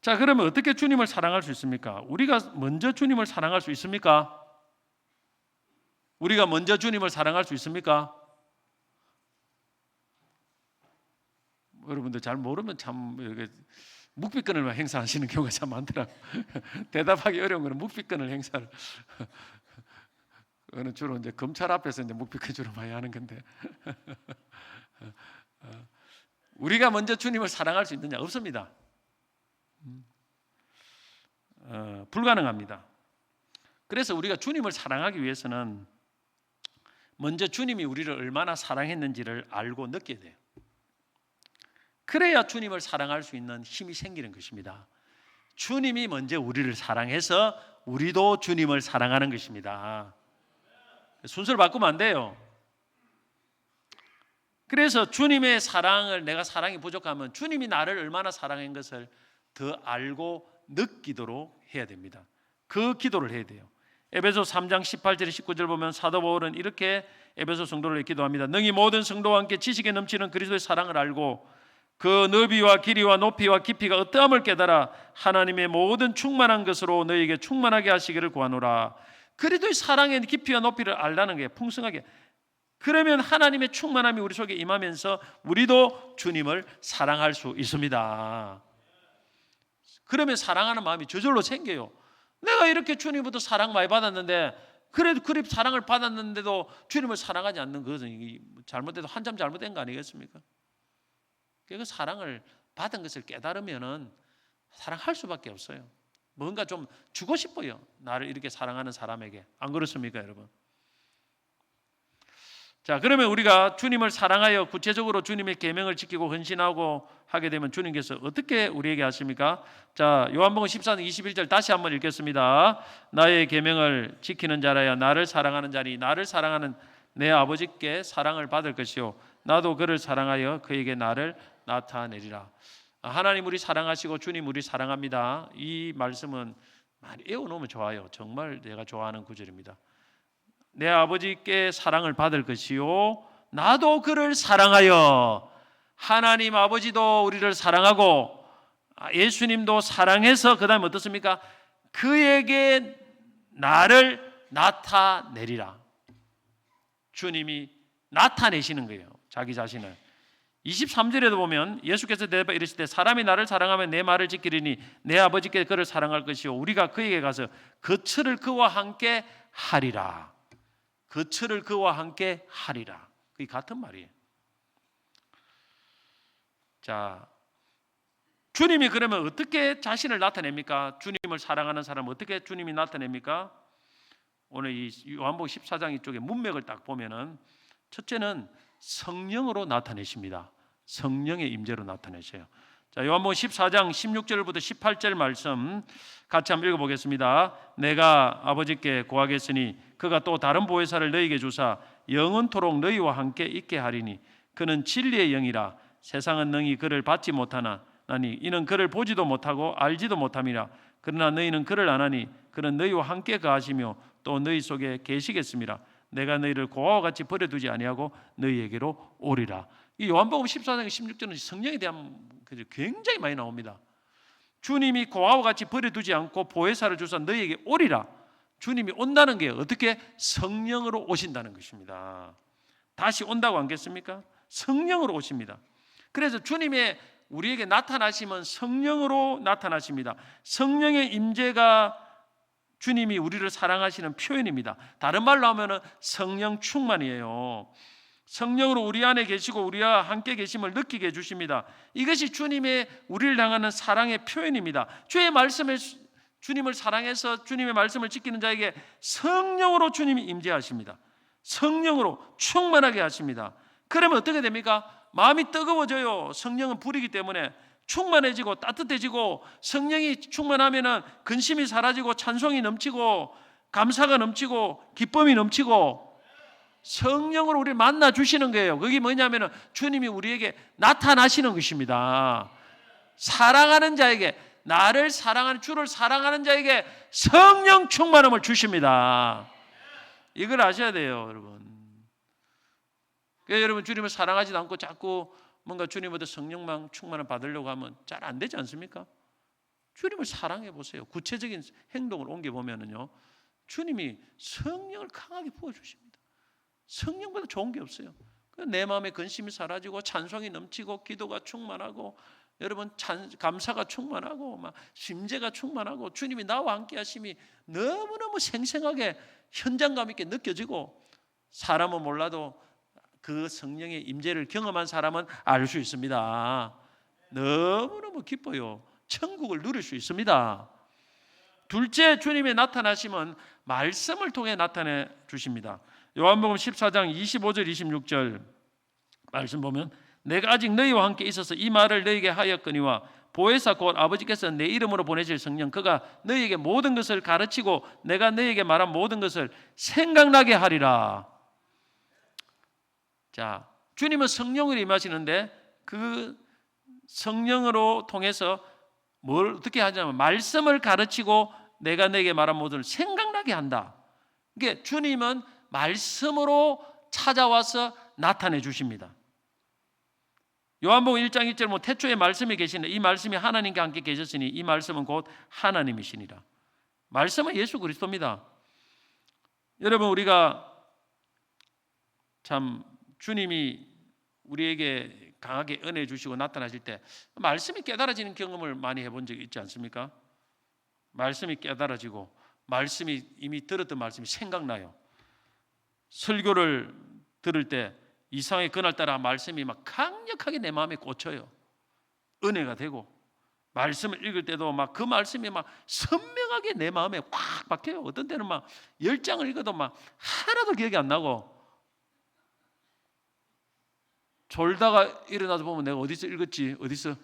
[SPEAKER 1] 자, 그러면 어떻게 주님을 사랑할 수 있습니까? 우리가 먼저 주님을 사랑할 수 있습니까? 우리가 먼저 주님을 사랑할 수 있습니까? 여러분들 잘 모르면 참 묵비권을 행사하시는 경우가 참 많더라고요. 대답하기 어려운 거는 묵비권을 행사를. 그거는 주로 이제 검찰 앞에서 이제 묵비권 주로 많이 하는 건데. 우리가 먼저 주님을 사랑할 수 있느냐? 없습니다. 불가능합니다. 그래서 우리가 주님을 사랑하기 위해서는 먼저 주님이 우리를 얼마나 사랑했는지를 알고 느껴야 돼요. 그래야 주님을 사랑할 수 있는 힘이 생기는 것입니다. 주님이 먼저 우리를 사랑해서 우리도 주님을 사랑하는 것입니다. 순서를 바꾸면 안 돼요. 그래서 주님의 사랑을 내가 사랑이 부족하면 주님이 나를 얼마나 사랑한 것을 더 알고 느끼도록 해야 됩니다. 그 기도를 해야 돼요. 에베소 3장 18절 19절 보면 사도 바울은 이렇게 에베소 성도를 기도합니다. 능히 모든 성도와 함께 지식에 넘치는 그리스도의 사랑을 알고 그 너비와 길이와 높이와 깊이가 어떠함을 깨달아 하나님의 모든 충만한 것으로 너희에게 충만하게 하시기를 구하노라. 그리스도의 사랑의 깊이와 높이를 알라는 게 풍성하게. 그러면 하나님의 충만함이 우리 속에 임하면서 우리도 주님을 사랑할 수 있습니다. 그러면 사랑하는 마음이 저절로 생겨요. 내가 이렇게 주님부터 사랑 많이 받았는데, 그래도 그리 사랑을 받았는데도 주님을 사랑하지 않는 것은 잘못돼도 한참 잘못된 거 아니겠습니까? 그 사랑을 받은 것을 깨달으면은 사랑할 수밖에 없어요. 뭔가 좀 주고 싶어요. 나를 이렇게 사랑하는 사람에게. 안 그렇습니까, 여러분? 자, 그러면 우리가 주님을 사랑하여 구체적으로 주님의 계명을 지키고 헌신하고 하게 되면 주님께서 어떻게 우리에게 하십니까? 자, 요한복음 14장 21절 다시 한번 읽겠습니다. 나의 계명을 지키는 자라야 나를 사랑하는 자니 나를 사랑하는 내 아버지께 사랑을 받을 것이요 나도 그를 사랑하여 그에게 나를 나타내리라. 하나님 우리 사랑하시고 주님 우리 사랑합니다. 이 말씀은 많이 외워놓으면 좋아요. 정말 내가 좋아하는 구절입니다. 내 아버지께 사랑을 받을 것이요 나도 그를 사랑하여. 하나님 아버지도 우리를 사랑하고 예수님도 사랑해서 그 다음에 어떻습니까? 그에게 나를 나타내리라. 주님이 나타내시는 거예요. 자기 자신을. 23절에도 보면 예수께서 대답하여 이르시되 사람이 나를 사랑하면 내 말을 지키리니 내 아버지께 그를 사랑할 것이요 우리가 그에게 가서 거처를 그와 함께 하리라. 거처를 그와 함께 하리라. 그게 같은 말이에요. 자, 주님이 그러면 어떻게 자신을 나타냅니까? 주님을 사랑하는 사람은 어떻게 주님이 나타냅니까? 오늘 이 요한복음 14장 이쪽에 문맥을 딱 보면은 첫째는 성령으로 나타내십니다. 성령의 임재로 나타내셔요. 자, 요한복음 14장 16절부터 18절 말씀 같이 한번 읽어보겠습니다. 내가 아버지께 구하겠으니 그가 또 다른 보혜사를 너희에게 주사 영원토록 너희와 함께 있게 하리니 그는 진리의 영이라. 세상은 능히 그를 받지 못하나니 이는 그를 보지도 못하고 알지도 못함이라. 그러나 너희는 그를 아나니 그는 너희와 함께 거하시며 또 너희 속에 계시겠습니다. 내가 너희를 고아와 같이 버려두지 아니하고 너희에게로 오리라. 이 요한복음 14장 16절은 성령에 대한 굉장히 많이 나옵니다. 주님이 고아와 같이 버려두지 않고 보혜사를 주사 너희에게 오리라. 주님이 온다는 게 어떻게? 성령으로 오신다는 것입니다. 다시 온다고 않겠습니까? 성령으로 오십니다. 그래서 주님의 우리에게 나타나시면 성령으로 나타나십니다. 성령의 임재가 주님이 우리를 사랑하시는 표현입니다. 다른 말로 하면은 성령 충만이에요. 성령으로 우리 안에 계시고 우리와 함께 계심을 느끼게 해주십니다. 이것이 주님의 우리를 향하는 사랑의 표현입니다. 주의 말씀에 주님을 사랑해서 주님의 말씀을 지키는 자에게 성령으로 주님이 임재하십니다. 성령으로 충만하게 하십니다. 그러면 어떻게 됩니까? 마음이 뜨거워져요. 성령은 불이기 때문에 충만해지고 따뜻해지고, 성령이 충만하면은 근심이 사라지고 찬송이 넘치고 감사가 넘치고 기쁨이 넘치고 성령으로 우리를 만나 주시는 거예요. 그게 뭐냐면은 주님이 우리에게 나타나시는 것입니다. 사랑하는 자에게, 나를 사랑하는 주를 사랑하는 자에게 성령 충만함을 주십니다. 이걸 아셔야 돼요, 여러분. 그러니까 여러분 주님을 사랑하지도 않고 자꾸 뭔가 주님보다 성령만 충만을 받으려고 하면 잘 안 되지 않습니까? 주님을 사랑해 보세요. 구체적인 행동을 옮겨 보면은요, 주님이 성령을 강하게 부어 주십니다. 성령보다 좋은 게 없어요. 내 마음에 근심이 사라지고 찬송이 넘치고 기도가 충만하고 여러분 감사가 충만하고 막 심재가 충만하고 주님이 나와 함께 하심이 너무너무 생생하게 현장감 있게 느껴지고, 사람은 몰라도 그 성령의 임재를 경험한 사람은 알 수 있습니다. 너무너무 기뻐요. 천국을 누릴 수 있습니다. 둘째, 주님의 나타나심은 말씀을 통해 나타내 주십니다. 요한복음 14장 25절 26절 말씀 보면 내가 아직 너희와 함께 있어서 이 말을 너희에게 하였거니와 보혜사 곧 아버지께서 내 이름으로 보내실 성령 그가 너희에게 모든 것을 가르치고 내가 너희에게 말한 모든 것을 생각나게 하리라. 자, 주님은 성령으로 임하시는데 그 성령으로 통해서 뭘 어떻게 하냐면 말씀을 가르치고 내가 너에게 말한 모든 생각나게 한다. 그러니까 주님은 말씀으로 찾아와서 나타내 주십니다. 요한복음 1장 1절 태초에 말씀이 계시니 이 말씀이 하나님과 함께 계셨으니 이 말씀은 곧 하나님이시니라. 말씀은 예수 그리스도입니다. 여러분, 우리가 참 주님이 우리에게 강하게 은혜 주시고 나타나실 때 말씀이 깨달아지는 경험을 많이 해본 적이 있지 않습니까? 말씀이 깨달아지고 말씀이 이미 들었던 말씀이 생각나요. 설교를 들을 때 이상하게 그날따라 말씀이 막 강력하게 내 마음에 꽂혀요. 은혜가 되고 말씀을 읽을 때도 막 그 말씀이 막 선명하게 내 마음에 확 박혀요. 어떤 때는 막 10장을 읽어도 막 하나도 기억이 안 나고 졸다가 일어나서 보면 내가 어디서 읽었지? 어디서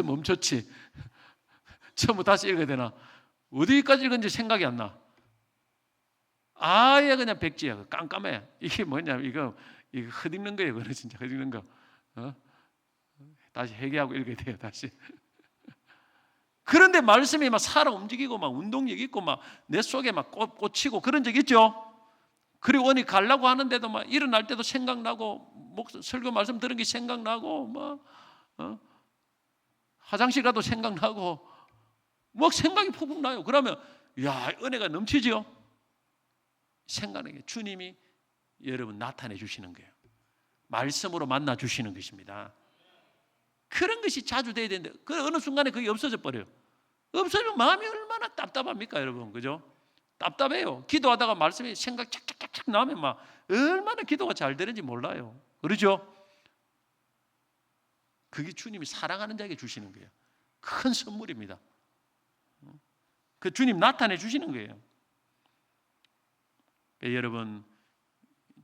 [SPEAKER 1] 멈췄지? 처음부터 다시 읽어야 되나? 어디까지 읽었는지 생각이 안 나. 아예 그냥 백지야. 깜깜해. 이게 뭐냐? 이거 헛읽는 거예요. 그거 진짜 헛읽는 거. 다시 회개하고 읽어야 돼요. 다시. 그런데 말씀이 막 살아 움직이고 막 운동력 있고 막 내 속에 막 꽂히고 그런 적 있죠? 그리고 어디 가려고 하는데도 막 일어날 때도 생각나고 설교 말씀 들은 게 생각나고 막 화장실 가도 생각나고 뭐 생각이 푹푹 나요. 그러면 야 은혜가 넘치죠. 생각나게 주님이 여러분 나타내 주시는 거예요. 말씀으로 만나 주시는 것입니다. 그런 것이 자주 돼야 되는데 그 어느 순간에 그게 없어져 버려요. 없어지면 마음이 얼마나 답답합니까, 여러분? 그죠? 답답해요. 기도하다가 말씀이 생각 착착착착 나면 막 얼마나 기도가 잘 되는지 몰라요. 그렇죠? 그게 주님이 사랑하는 자에게 주시는 거예요. 큰 선물입니다. 그 주님 나타내 주시는 거예요. 그러니까 여러분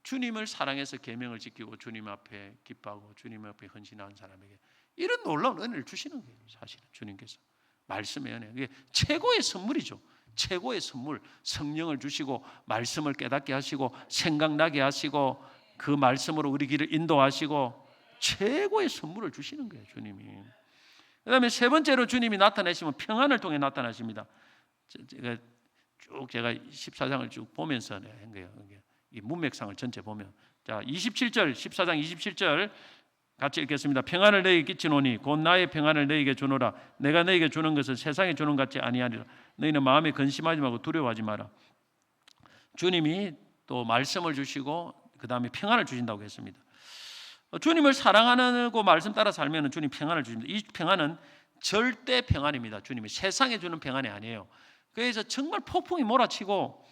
[SPEAKER 1] 주님을 사랑해서 계명을 지키고 주님 앞에 기뻐하고 주님 앞에 헌신하는 사람에게 이런 놀라운 은혜를 주시는 거예요. 사실은 주님께서 말씀의 은혜, 이게 최고의 선물이죠. 최고의 선물, 성령을 주시고 말씀을 깨닫게 하시고 생각나게 하시고 그 말씀으로 우리 길을 인도하시고 최고의 선물을 주시는 거예요, 주님이. 그다음에 세 번째로 주님이 나타내시면 평안을 통해 나타나십니다. 제가 14장을 쭉 보면서 한 거예요. 이 문맥상을 전체 보면 자 27절 14장 27절 같이 읽겠습니다. 평안을 너희에게 끼치노니 곧 나의 평안을 너희에게 주노라. 내가 너희에게 주는 것은 세상에 주는 것 같이 아니하리라. 너희는 마음에 근심하지 말고 두려워하지 마라. 주님이 또 말씀을 주시고 그 다음에 평안을 주신다고 했습니다. 주님을 사랑하고 말씀 따라 살면 주님 평안을 주십니다. 이 평안은 절대 평안입니다. 주님이 세상에 주는 평안이 아니에요. 그래서 정말 폭풍이 몰아치고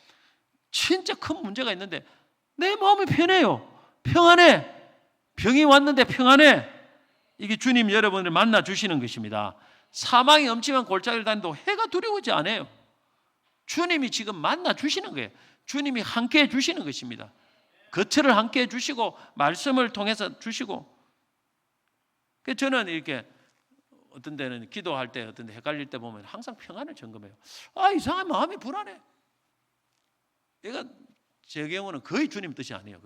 [SPEAKER 1] 진짜 큰 문제가 있는데 내 마음이 편해요. 평안해. 병이 왔는데 평안해. 이게 주님 여러분을 만나 주시는 것입니다. 사망이 엄침한 골짜기를 다니도 해가 두려우지 않아요. 주님이 지금 만나 주시는 거예요. 주님이 함께 해 주시는 것입니다. 거처를 함께 해 주시고 말씀을 통해서 주시고. 저는 이렇게 어떤 데는 기도할 때 어떤 데 헷갈릴 때 보면 항상 평안을 점검해요. 이상한 마음이 불안해. 내가 제 경우는 거의 주님 뜻이 아니에요.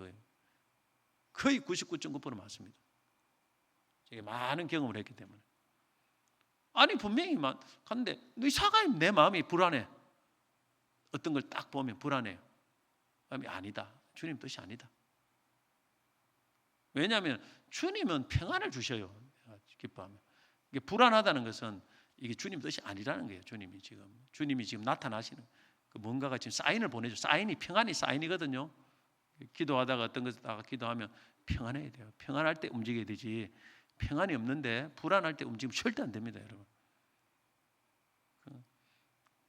[SPEAKER 1] 거의 99.9% 맞습니다. 제가 많은 경험을 했기 때문에. 아니 분명히 갔는데 이상하게 내 마음이 불안해. 어떤 걸 딱 보면 불안해요. 마음이 아니다. 주님 뜻이 아니다. 왜냐하면 주님은 평안을 주셔요. 기뻐하면. 이게 불안하다는 것은 이게 주님 뜻이 아니라는 거예요. 주님이 지금 나타나시는 뭔가가 지금 사인을 보내줘. 사인이 평안이 사인이거든요. 기도하다가 어떤 것을 다가 기도하면 평안해야 돼요. 평안할 때 움직여야 되지. 평안이 없는데 불안할 때 움직이면 절대 안 됩니다, 여러분.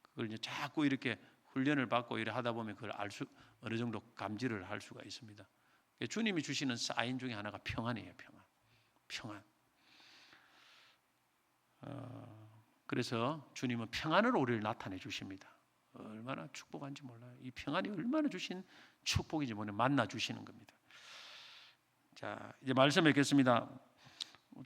[SPEAKER 1] 그걸 이제 자꾸 이렇게 훈련을 받고 이래 하다 보면 그걸 어느 정도 감지를 할 수가 있습니다. 주님이 주시는 사인 중에 하나가 평안이에요, 평안. 그래서 주님은 평안으로 우리를 나타내 주십니다. 얼마나 축복한지 몰라요. 이 평안이 얼마나 주신 축복인지 모르는 만나 주시는 겁니다. 자, 이제 말씀 읽겠습니다.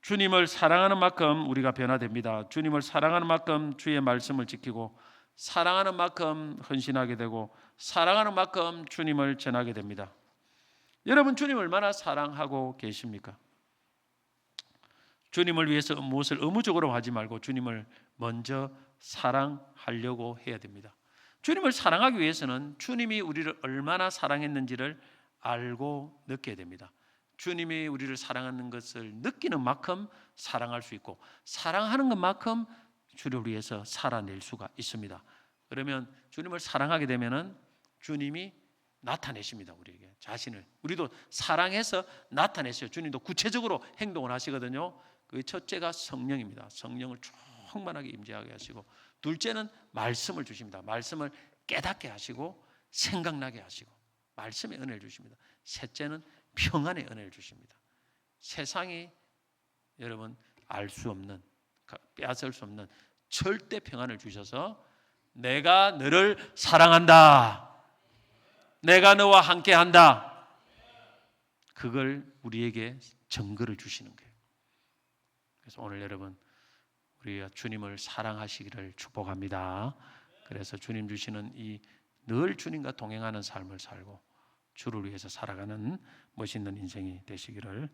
[SPEAKER 1] 주님을 사랑하는 만큼 우리가 변화됩니다. 주님을 사랑하는 만큼 주의 말씀을 지키고 사랑하는 만큼 헌신하게 되고 사랑하는 만큼 주님을 전하게 됩니다. 여러분 주님 얼마나 사랑하고 계십니까? 주님을 위해서 무엇을 의무적으로 하지 말고 주님을 먼저 사랑하려고 해야 됩니다. 주님을 사랑하기 위해서는 주님이 우리를 얼마나 사랑했는지를 알고 느껴야 됩니다. 주님이 우리를 사랑하는 것을 느끼는 만큼 사랑할 수 있고 사랑하는 것만큼 주를 위해서 살아낼 수가 있습니다. 그러면 주님을 사랑하게 되면은 주님이 나타내십니다. 우리에게 자신을 우리도 사랑해서 나타내셔요. 주님도 구체적으로 행동을 하시거든요. 그 첫째가 성령입니다. 성령을 충만하게 임재하게 하시고, 둘째는 말씀을 주십니다. 말씀을 깨닫게 하시고 생각나게 하시고 말씀의 은혜를 주십니다. 셋째는 평안의 은혜를 주십니다. 세상이 여러분 알 수 없는, 빼앗을 수 없는 절대 평안을 주셔서 내가 너를 사랑한다, 내가 너와 함께한다, 그걸 우리에게 증거를 주시는 거예요. 그래서 오늘 여러분 우리가 주님을 사랑하시기를 축복합니다. 그래서 주님 주시는 이 늘 주님과 동행하는 삶을 살고 주를 위해서 살아가는 멋있는 인생이 되시기를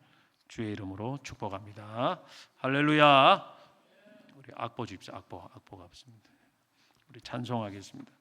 [SPEAKER 1] 주의 이름으로 축복합니다. 할렐루야. 우리 악보 주십시오. 악보가 없습니다. 우리 찬송하겠습니다.